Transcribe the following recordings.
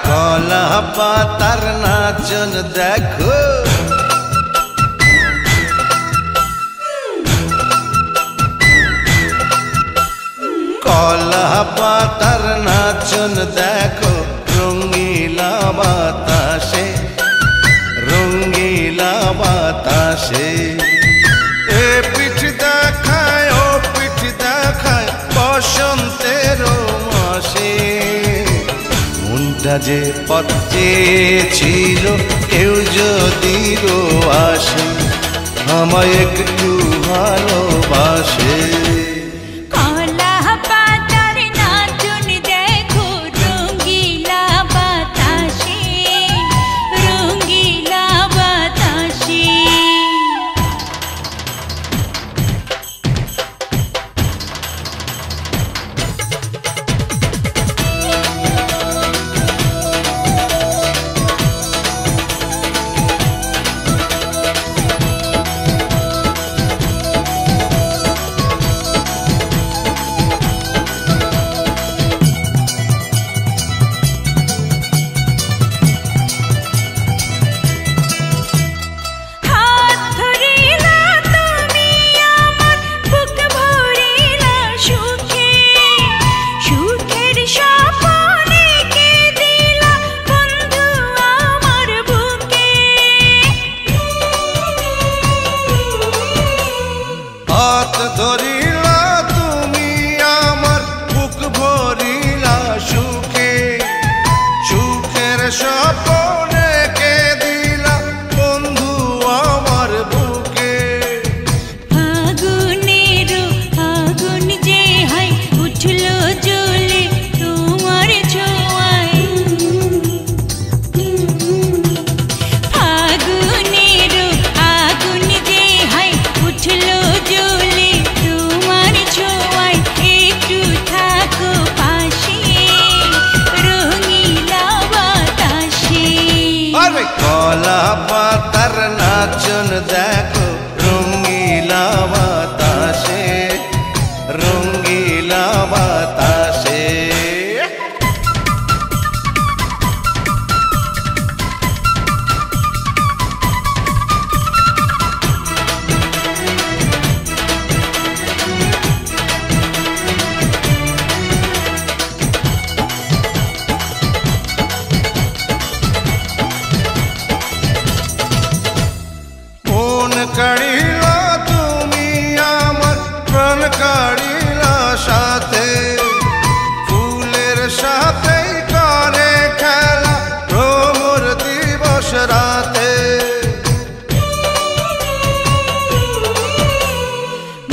কলা পাতার নাচন দেখো, কলা পাতার নাচন দেখো, রঙ্গিলা বাতাসে, রঙ্গিলা বাতাসে। এ পিঠ দেখায় ও পিঠ দেখায় বসন্তের মাসে। মনটা যে পথ চেয়েছিল কেউ যদি আসে, আমায় একটু ভালোবাসে। ধরিলা তুমি আমার বুক ভরিলা সুখে, সুখের স্বপ্নে কে দিলা বন্ধু আমার বুকে। আগুনের আগুন যে হয় উঠলো জ্বলে তোমার ছোঁয়ায়, আগুনের আগুন যে হয় উঠলো জ্বলে তোমার ছোঁয়ায়, একটু থাকো পাশে রঙিলা বাতাসে। আরে কলা পাতার নাচন দেখো, রঙ্গিলা বাতাসে, রঙ্গিলা বাতাসে। কাড়িলা তুমি আমার প্রাণ কাড়িলা সাথে, ফুলের সাথে করে খেলা ভ্রমর দিবস রাতে।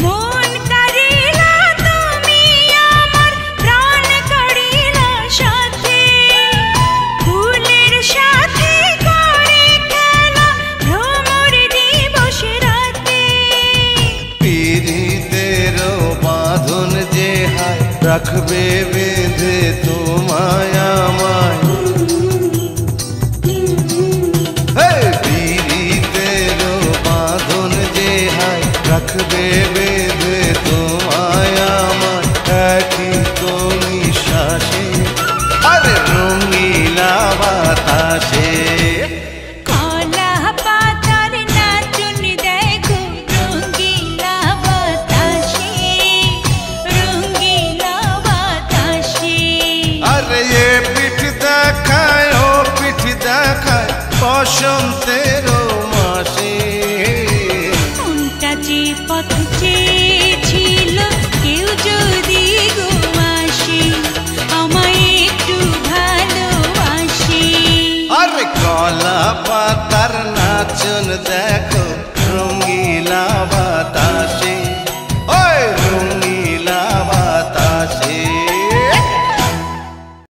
মন কাড়িলা তুমি আমার প্রাণ কাড়িলা সাথে, ফুলের সাথে করে খেলা ভ্রমর দিবস রাতে। পীড়িতের বাঁধন যে হায় রাখবে বেঁধে তোমায় আমায়, পীড়িতের বাঁধন যে হায় রাখবে বেঁধে তোমায় আমায়, একই তুমি শ্বাসে আরে রঙ্গিলা বাতাসে। কলা পাতার নাচন দেখো, রঙ্গিলা বাতাসে, রঙ্গিলা বাতাসে। আরে এ পিঠ দেখায় ও পিঠ দেখায় বসন্তে